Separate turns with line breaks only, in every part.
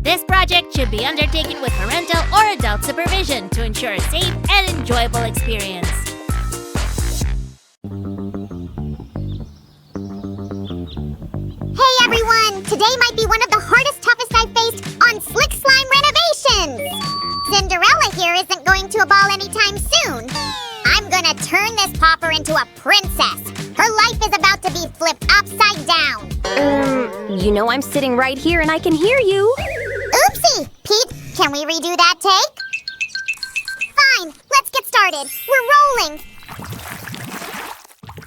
This project should be undertaken with parental or adult supervision to ensure a safe and enjoyable experience.
Hey everyone! Today might be one of the hardest, toughest I've faced on Slick Slime renovations! Cinderella here isn't going to a ball anytime soon. I'm gonna turn this pauper into a princess. Her life is about to be flipped upside down.
You know I'm sitting right here and I can hear you.
Oopsie! Pete, can we redo that take? Fine, let's get started. We're rolling.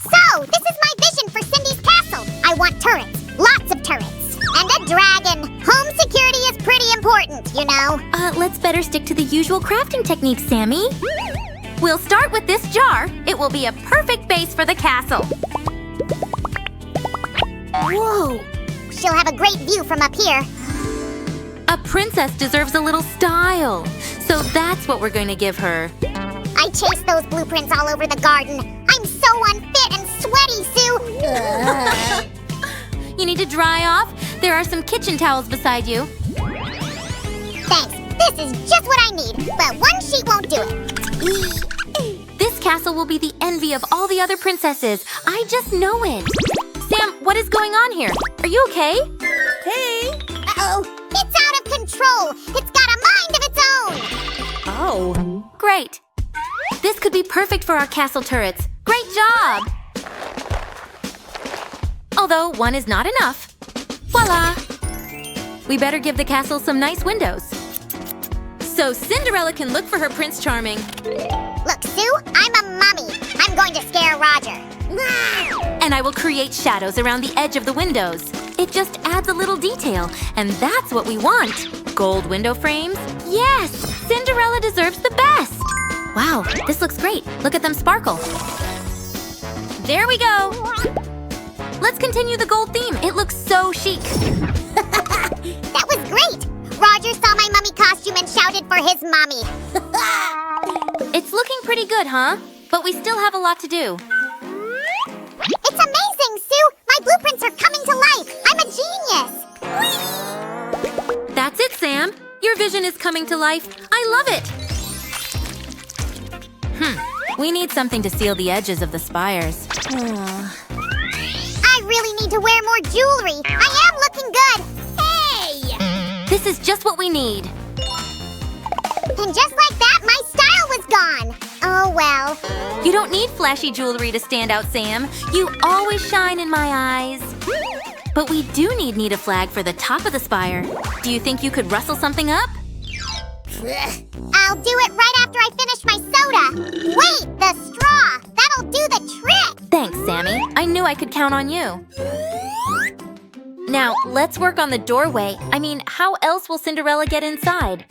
So, this is my vision for Cindy's castle. I want turrets, lots of turrets, and a dragon. Home security is pretty important, you know.
Let's better stick to the usual crafting techniques, Sammy. We'll start with this jar. It will be a perfect base for the castle.
Whoa! She'll have a great view from up here.
A princess deserves a little style. So that's what we're going to give her.
I chased those blueprints all over the garden. I'm so unfit and sweaty, Sue.
You need to dry off? There are some kitchen towels beside you.
Thanks. This is just what I need, but one sheet won't do it.
This castle will be the envy of all the other princesses. I just know it. Sam, what is going on here? Are you okay?
Hey! Uh-oh! It's out of control! It's got a mind of its own!
Oh. Great. This could be perfect for our castle turrets. Great job! Although one is not enough. Voila! We better give the castle some nice windows. So Cinderella can look for her Prince Charming.
Look, Sue, I'm a mummy. I'm going to scare Roger.
And I will create shadows around the edge of the windows. It just adds a little detail, and that's what we want. Gold window frames? Yes! Cinderella deserves the best! Wow, this looks great. Look at them sparkle. There we go! Let's continue the gold theme. It looks so chic.
That was great! Roger saw my mummy costume and shouted for his mommy.
It's looking pretty good, huh? But we still have a lot to do.
It's amazing, Sue! My blueprints are coming to life! I'm a genius!
That's it, Sam. Your vision is coming to life. I love it! We need something to seal the edges of the spires.
I really need to wear more jewelry. I am looking good. Hey!
This is just what we need.
And just like that, my style was gone. Oh, well.
You don't need flashy jewelry to stand out, Sam. You always shine in my eyes. But we do need a flag for the top of the spire. Do you think you could rustle something up?
I'll do it right after I finish my soda. Wait, the straw. That'll do the trick.
Thanks, Sammy. I knew I could count on you. Now, let's work on the doorway. I mean, how else will Cinderella get inside?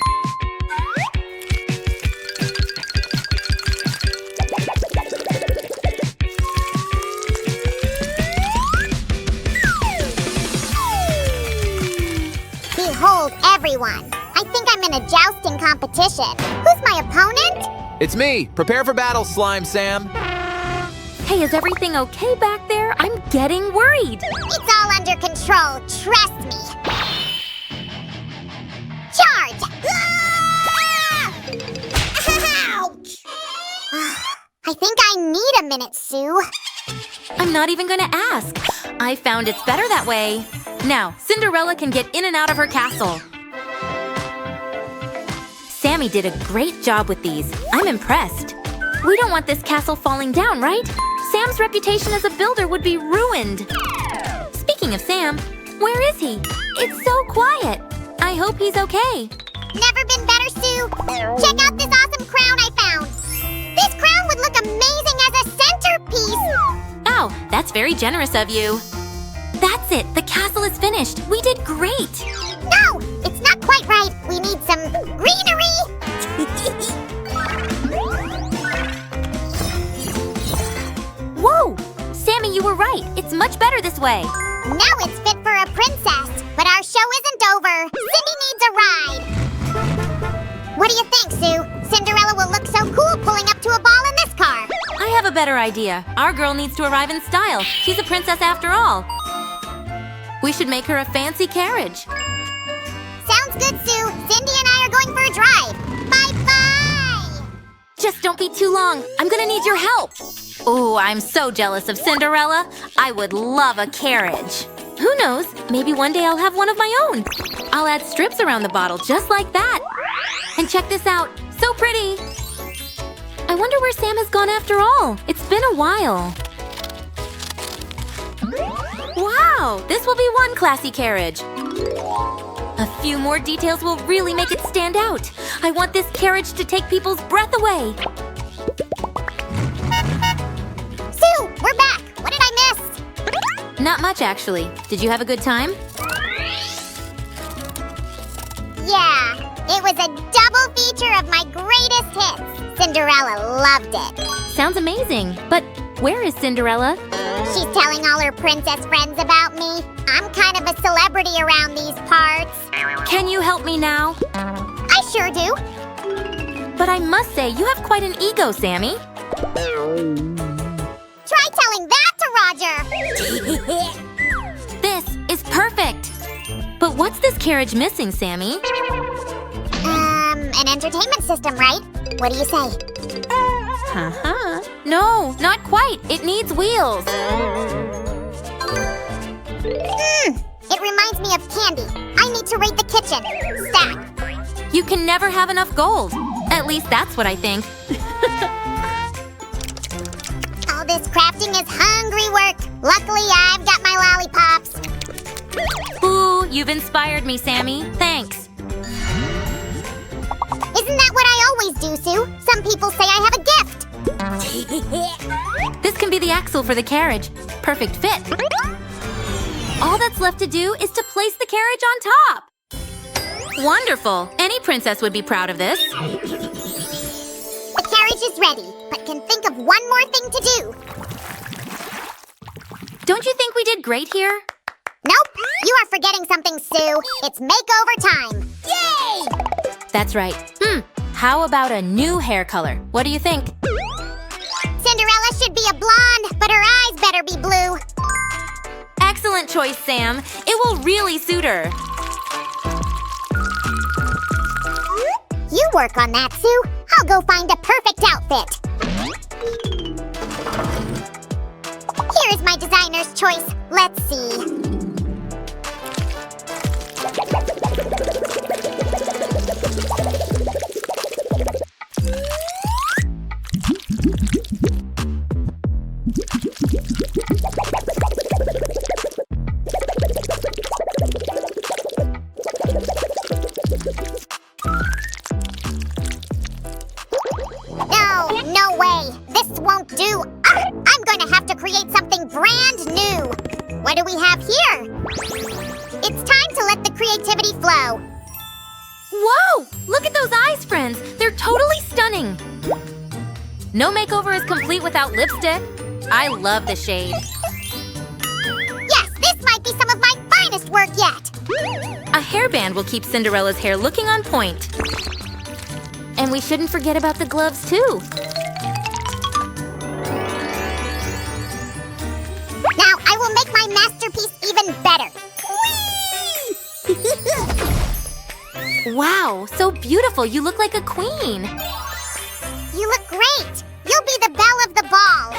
Behold, everyone. I think I'm in a jousting competition. Who's my opponent?
It's me! Prepare for battle, Slime Sam!
Hey, is everything okay back there? I'm getting worried.
It's all under control, trust me. Charge! Ah! Ouch! I think I need a minute, Sue.
I'm not even gonna ask. I found it's better that way. Now, Cinderella can get in and out of her castle. Sammy did a great job with these. I'm impressed. We don't want this castle falling down, right? Sam's reputation as a builder would be ruined. Speaking of Sam, where is he? It's so quiet. I hope he's okay.
Never been better, Sue. Check out this awesome crown I found. This crown would look amazing as a centerpiece.
Oh, that's very generous of you. That's it. The castle is finished. We did great.
No, it's not quite right. We need some greenery.
Whoa! Sammy, you were right. It's much better this way.
Now it's fit for a princess. But our show isn't over. Cindy needs a ride. What do you think, Sue? Cinderella will look so cool pulling up to a ball in this car.
I have a better idea. Our girl needs to arrive in style. She's a princess after all. We should make her a fancy carriage.
Sounds Sounds good, Sue. Cindy and I are going for a drive. Bye-bye!
Just don't be too long. I'm gonna need your help. Oh, I'm so jealous of Cinderella. I would love a carriage. Who knows? Maybe one day I'll have one of my own. I'll add strips around the bottle just like that. And check this out. So pretty. I wonder where Sam has gone after all. It's been a while. Wow, this will be one classy carriage. A few more details will really make it stand out. I want this carriage to take people's breath away.
Sue, we're back. What did I miss?
Not much, actually. Did you have a good time?
Yeah, it was a double feature of my greatest hits. Cinderella loved it.
Sounds amazing. But where is Cinderella?
She's telling all her princess friends about me. I'm kind of a celebrity around these parts.
Can you help me now?
I sure do.
But I must say, you have quite an ego, Sammy.
Try telling that to Roger.
This is perfect. But what's this carriage missing, Sammy?
An entertainment system, right? What do you say?
No, not quite. It needs wheels.
It reminds me of candy. I need to rate the kitchen. Stack.
You can never have enough gold. At least that's what I think.
All this crafting is hungry work. Luckily, I've got my lollipops.
Ooh, you've inspired me, Sammy. Thanks.
Isn't that what I always do, Sue? Some people say I have a gift.
This can be the axle for the carriage. Perfect fit. All that's left to do is to place the carriage on top. Wonderful. Any princess would be proud of this.
The carriage is ready, but can think of one more thing to do.
Don't you think we did great here?
Nope, you are forgetting something, Sue. It's makeover time. Yay!
That's right. How about a new hair color? What do you think?
Cinderella should be a blonde, but her eyes better be blue.
Excellent choice, Sam. It will really suit her.
You work on that, Sue. I'll go find a perfect outfit. Here's my designer's choice. Let's see. No way. This won't do. I'm going to have to create something brand new. What do we have here? It's time to let the creativity flow.
Whoa! Look at those eyes, friends. They're totally stunning. No makeover is complete without lipstick. I love the shade.
Yes, this might be some of my finest work yet.
A hairband will keep Cinderella's hair looking on point. And we shouldn't forget about the gloves, too.
Now I will make my masterpiece even better.
Wow, so beautiful. You look like a queen.
You look great. You'll be the belle of the ball.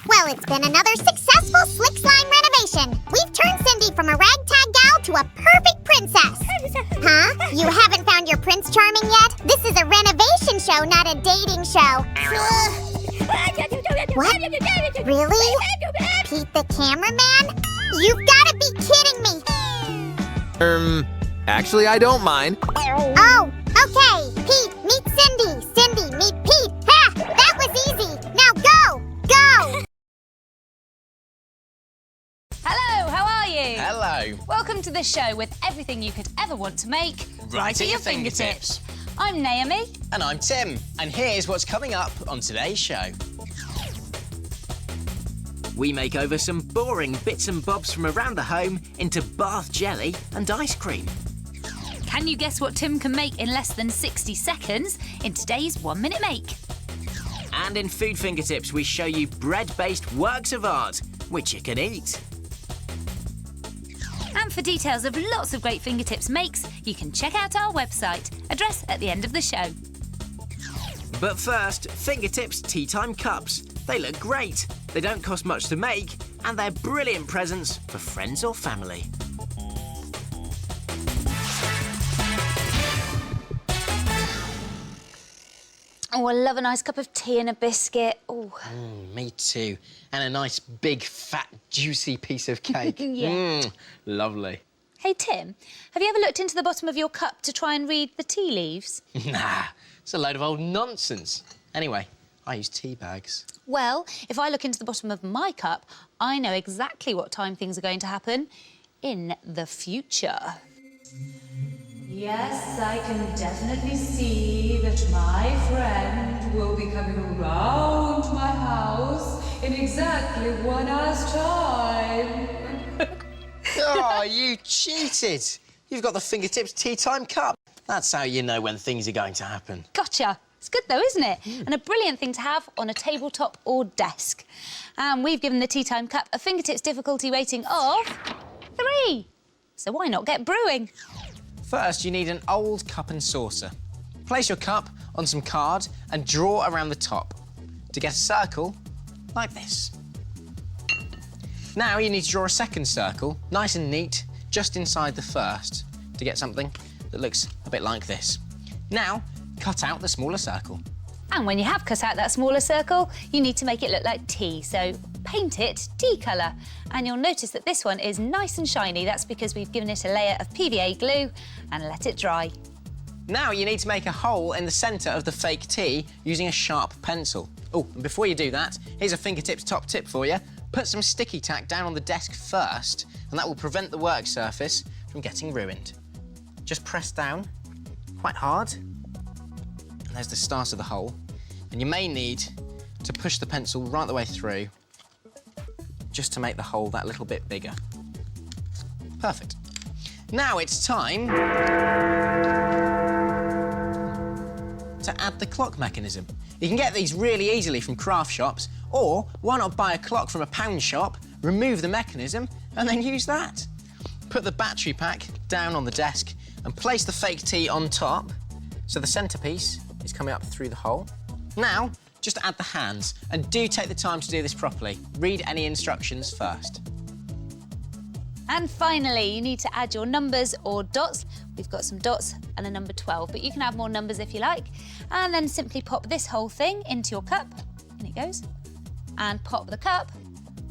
Well, it's been another successful Slick Slime renovation. We've turned Cindy from a ragtag gal to a perfect princess. Huh? You haven't found your Prince Charming yet? This is a renovation show, not a dating show. What? Really? Pete the cameraman? You've gotta be kidding me.
Actually, I don't mind.
Oh, okay. Pete, meet Cindy. Cindy, meet Pete. Ha! That was easy. Now go! Go!
Hello, how are you?
Hello.
Hello.
Welcome to the show with everything you could ever want to make
Right at your fingertips.
I'm Naomi.
And I'm Tim. And here's what's coming up on today's show. We make over some boring bits and bobs from around the home into bath jelly and ice cream.
Can you guess what Tim can make in less than 60 seconds in today's 1 Minute Make?
And in Food Fingertips, we show you bread-based works of art, which you can eat.
And for details of lots of great fingertips makes, you can check out our website, address at the end of the show.
But first, Fingertips Tea Time Cups. They look great, they don't cost much to make, and they're brilliant presents for friends or family.
Oh, I love a nice cup of tea and a biscuit. Oh.
Me too. And a nice big, fat, juicy piece of cake.
Yeah.
Lovely.
Hey, Tim, have you ever looked into the bottom of your cup to try and read the tea leaves?
Nah, it's a load of old nonsense. Anyway, I use tea bags.
Well, if I look into the bottom of my cup, I know exactly what time things are going to happen in the future.
Yes, I can definitely see that my friend will be coming around my house in exactly 1 hour's time.
Oh, you cheated. You've got the Fingertips Tea Time Cup. That's how you know when things are going to happen.
Gotcha. It's good though, isn't it? And a brilliant thing to have on a tabletop or desk. And we've given the Tea Time Cup a Fingertips difficulty rating of 3. So why not get brewing?
First, you need an old cup and saucer. Place your cup on some card and draw around the top to get a circle like this. Now you need to draw a second circle, nice and neat, just inside the first to get something that looks a bit like this. Now, cut out the smaller circle.
And when you have cut out that smaller circle, you need to make it look like tea, so paint it tea colour. And you'll notice that this one is nice and shiny. That's because we've given it a layer of PVA glue and let it dry.
Now you need to make a hole in the centre of the fake tea using a sharp pencil. Oh, and before you do that, here's a Fingertips top tip for you. Put some sticky tack down on the desk first, and that will prevent the work surface from getting ruined. Just press down quite hard, and there's the start of the hole. And you may need to push the pencil right the way through just to make the hole that little bit bigger. Perfect. Now it's time to add the clock mechanism. You can get these really easily from craft shops, or why not buy a clock from a pound shop, remove the mechanism, and then use that. Put the battery pack down on the desk and place the fake tea on top, so the centrepiece is coming up through the hole. Now, just add the hands, and do take the time to do this properly. Read any instructions first.
And finally, you need to add your numbers or dots. We've got some dots and a number 12, but you can add more numbers if you like. And then simply pop this whole thing into your cup. In it goes. And pop the cup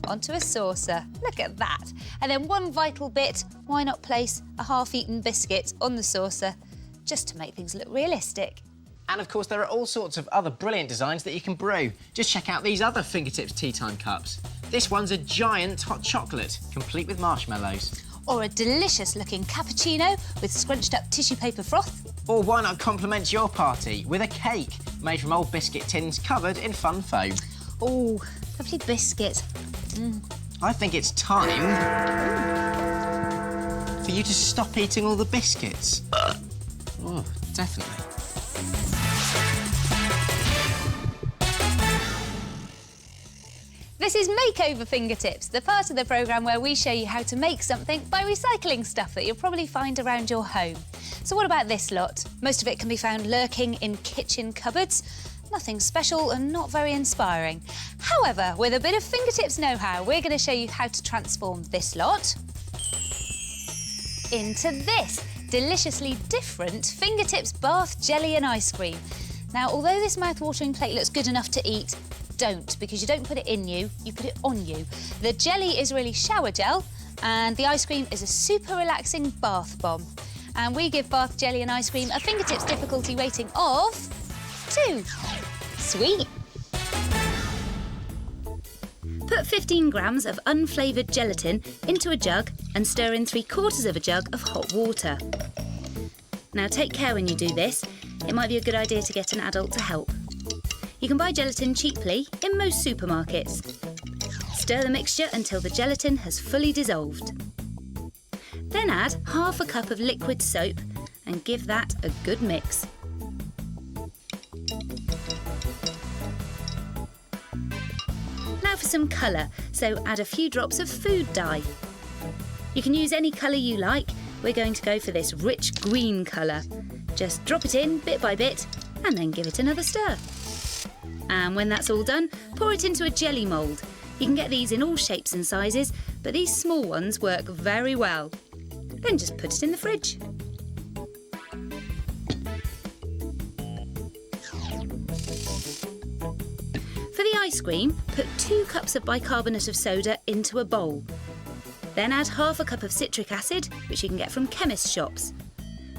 onto a saucer. Look at that. And then one vital bit, why not place a half-eaten biscuit on the saucer just to make things look realistic.
And of course, there are all sorts of other brilliant designs that you can brew. Just check out these other Fingertips Tea Time cups. This one's a giant hot chocolate, complete with marshmallows.
Or a delicious-looking cappuccino with scrunched-up tissue paper froth.
Or why not complement your party with a cake made from old biscuit tins covered in fun foam.
Oh, lovely biscuit.
I think it's time for you to stop eating all the biscuits. Oh, definitely.
This is Makeover Fingertips, the part of the programme where we show you how to make something by recycling stuff that you'll probably find around your home. So what about this lot? Most of it can be found lurking in kitchen cupboards. Nothing special and not very inspiring. However, with a bit of Fingertips know-how, we're going to show you how to transform this lot into this deliciously different Fingertips bath jelly and ice cream. Now, although this mouth-watering plate looks good enough to eat, don't, because you don't put it in you, you put it on you. The jelly is really shower gel, and the ice cream is a super relaxing bath bomb. And we give bath jelly and ice cream a Fingertips difficulty rating of 2. Sweet. Put 15 grams of unflavoured gelatin into a jug and stir in 3/4 of a jug of hot water. Now take care when you do this. It might be a good idea to get an adult to help. You can buy gelatin cheaply in most supermarkets. Stir the mixture until the gelatin has fully dissolved. Then add 1/2 cup of liquid soap and give that a good mix. Now for some colour, so add a few drops of food dye. You can use any colour you like. We're going to go for this rich green colour. Just drop it in bit by bit and then give it another stir. And when that's all done, pour it into a jelly mould. You can get these in all shapes and sizes, but these small ones work very well. Then just put it in the fridge. For the ice cream, put 2 cups of bicarbonate of soda into a bowl. Then add 1/2 cup of citric acid, which you can get from chemist shops.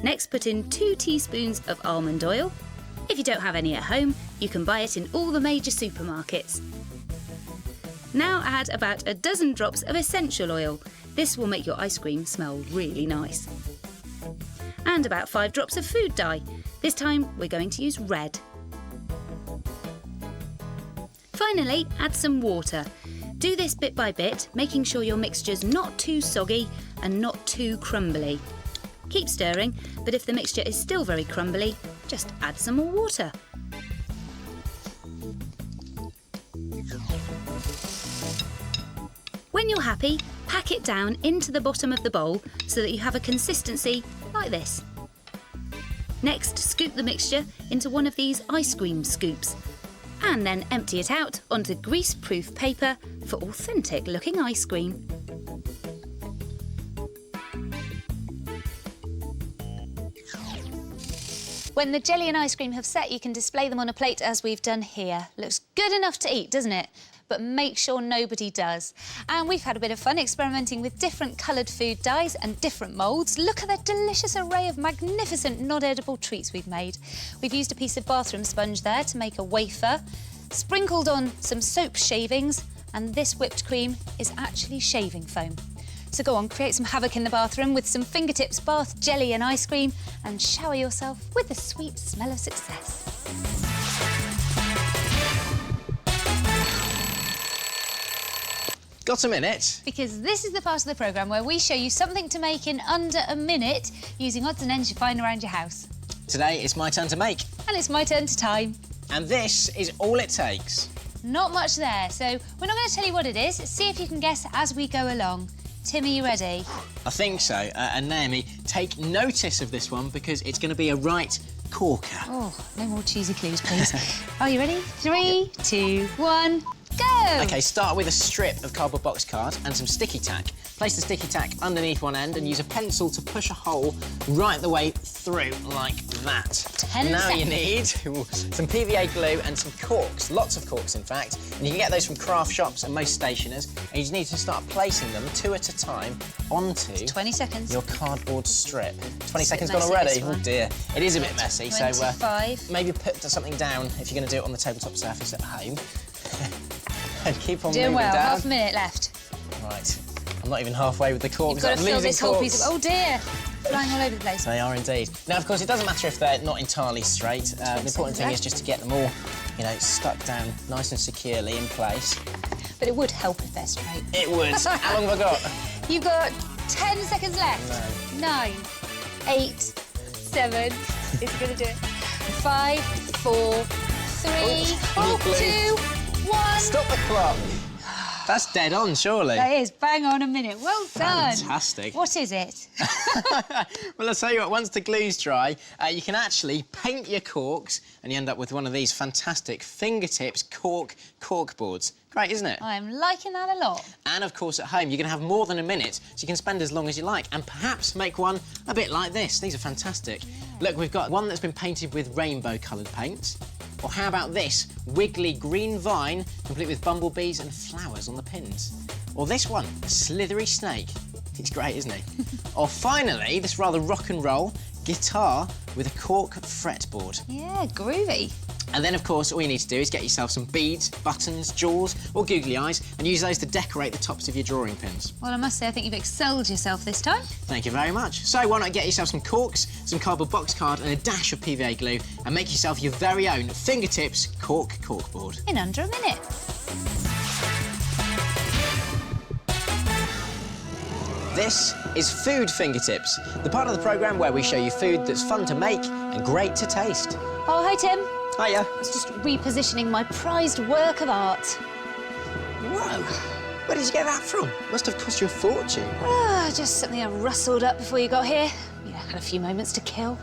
Next, put in 2 teaspoons of almond oil. If you don't have any at home, you can buy it in all the major supermarkets. Now add about a dozen drops of essential oil. This will make your ice cream smell really nice. And about 5 drops of food dye. This time we're going to use red. Finally, add some water. Do this bit by bit, making sure your mixture's not too soggy and not too crumbly. Keep stirring, but if the mixture is still very crumbly, just add some more water. When you're happy, pack it down into the bottom of the bowl so that you have a consistency like this. Next, scoop the mixture into one of these ice cream scoops and then empty it out onto grease-proof paper for authentic looking ice cream. When the jelly and ice cream have set, you can display them on a plate as we've done here. Looks good enough to eat, doesn't it? But make sure nobody does. And we've had a bit of fun experimenting with different coloured food dyes and different moulds. Look at the delicious array of magnificent non-edible treats we've made. We've used a piece of bathroom sponge there to make a wafer, sprinkled on some soap shavings, and this whipped cream is actually shaving foam. So go on, create some havoc in the bathroom with some fingertips, bath jelly and ice cream, and shower yourself with the sweet smell of success.
Got a minute?
Because this is the part of the programme where we show you something to make in under a minute using odds and ends you find around your house.
Today it's my turn to make.
And it's my turn to time.
And this is all it takes.
Not much there, so we're not going to tell you what it is. See if you can guess as we go along. Tim, are you ready?
I think so. And Naomi, take notice of this one because it's going to be a right corker.
Oh, no more cheesy clues, please. Are you ready? 3, 2, 1, go!
OK, start with a strip of cardboard box card and some sticky tack. Place the sticky tack underneath one end and use a pencil to push a hole right the way through, like that.
10
now
seconds.
you need some PVA glue and some corks, lots of corks in fact, and you can get those from craft shops and most stationers, and you just need to start placing them 2 at a time onto
20 seconds.
your cardboard strip. 20 seconds
messy,
gone already?
this
Oh
one.
dear, it is a bit messy,
25.
so maybe put something down if you're going to do it on the tabletop surface at home. And keep on
Doing
moving
well,
down.
half a minute left.
Right. I'm not even halfway with the corks.
You've got to
I'm
fill
losing
this whole
corks.
piece of... Oh dear! Flying all over the place.
They are indeed. Now, of course, it doesn't matter if they're not entirely straight. The important thing is just to get them all, you know, stuck down nice and securely in place.
But it would help if they're straight.
It would. How long have I got?
You've got 10 seconds left.
No.
9, 8, 7. Is he going to do it? 5, 4, 3,
Oh,
2, 1.
Stop the clock. That's dead on, surely.
That is bang on a minute. Well done.
Fantastic.
What is it?
Well, I'll tell you what, once the glue's dry, you can actually paint your corks and you end up with one of these fantastic fingertips corkboards. Great, isn't it?
I'm liking that a lot.
And, of course, at home, you're going to have more than a minute, so you can spend as long as you like and perhaps make one a bit like this. These are fantastic. Look, we've got one that's been painted with rainbow-coloured paint. Or how about this wiggly green vine, complete with bumblebees and flowers on the pins? Or this one, a slithery snake. He's great, isn't he? Or finally, this rather rock and roll guitar with a cork fretboard.
Yeah, groovy.
And then, of course, all you need to do is get yourself some beads, buttons, jewels, or googly eyes, and use those to decorate the tops of your drawing pins.
Well, I must say, I think you've excelled yourself this time.
Thank you very much. So why not get yourself some corks, some cardboard box card, and a dash of PVA glue, and make yourself your very own fingertips corkboard.
In under a minute.
This is Food Fingertips, the part of the programme where we show you food that's fun to make and great to taste.
Oh, hi, Tim.
Hiya.
I was just repositioning my prized work of art.
Whoa, where did you get that from? Must have cost you a fortune.
Just something I rustled up before you got here. You know, had a few moments to kill.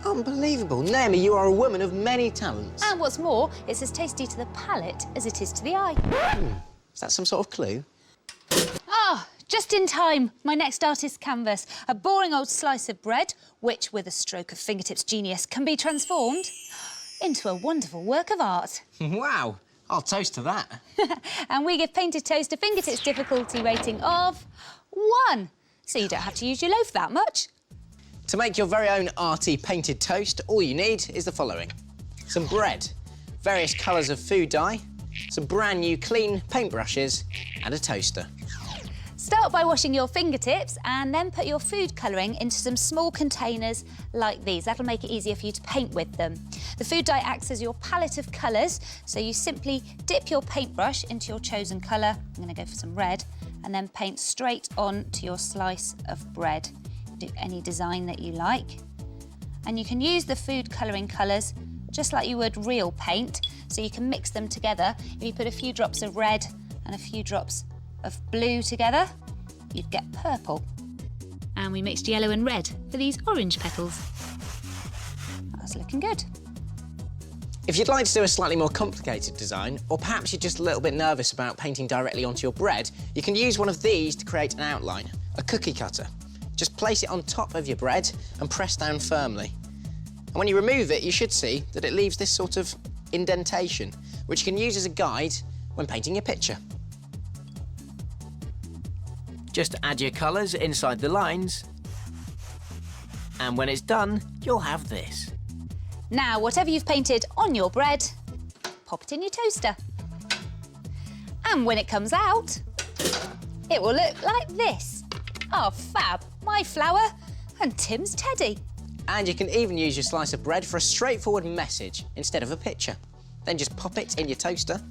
Unbelievable. Naomi, you are a woman of many talents.
And what's more, it's as tasty to the palate as it is to the eye.
Is that some sort of clue?
Ah, just in time. My next artist's canvas. A boring old slice of bread, which, with a stroke of fingertips genius, can be transformed into a wonderful work of art.
Wow, I'll toast to that.
And we give painted toast a fingertips difficulty rating of 1. So you don't have to use your loaf that much.
To make your very own arty painted toast, all you need is the following. Some bread, various colours of food dye, some brand new clean paintbrushes, and a toaster.
Start by washing your fingertips and then put your food colouring into some small containers like these. That'll make it easier for you to paint with them. The food dye acts as your palette of colours, so you simply dip your paintbrush into your chosen colour. I'm going to go for some red, and then paint straight on to your slice of bread. Do any design that you like. And you can use the food colouring colours just like you would real paint, so you can mix them together. If you put a few drops of red and a few drops of blue together, you'd get purple.
And we mixed yellow and red for these orange petals.
That's looking good.
If you'd like to do a slightly more complicated design, or perhaps you're just a little bit nervous about painting directly onto your bread, you can use one of these to create an outline, a cookie cutter. Just place it on top of your bread and press down firmly. And when you remove it, you should see that it leaves this sort of indentation, which you can use as a guide when painting your picture. Just add your colours inside the lines, and when it's done, you'll have this.
Now, whatever you've painted on your bread, pop it in your toaster. And when it comes out, it will look like this. Oh, fab. My flower and Tim's teddy.
And you can even use your slice of bread for a straightforward message instead of a picture. Then just pop it in your toaster.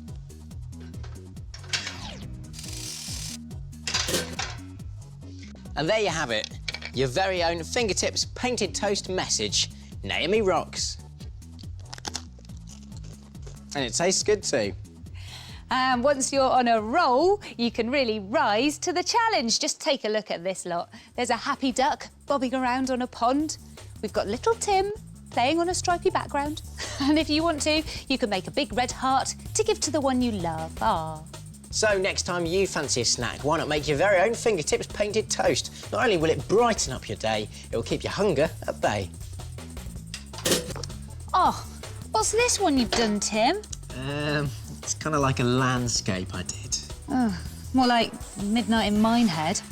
And there you have it, your very own fingertips painted toast message. Naomi rocks. And it tastes good too.
And once you're on a roll, you can really rise to the challenge. Just take a look at this lot. There's a happy duck bobbing around on a pond. We've got little Tim playing on a stripy background. And if you want to, you can make a big red heart to give to the one you love. Ah.
So next time you fancy a snack, why not make your very own fingertips painted toast? Not only will it brighten up your day, it will keep your hunger at bay.
Oh, what's this one you've done, Tim?
It's kind of like a landscape I did.
Oh, more like Midnight in Minehead.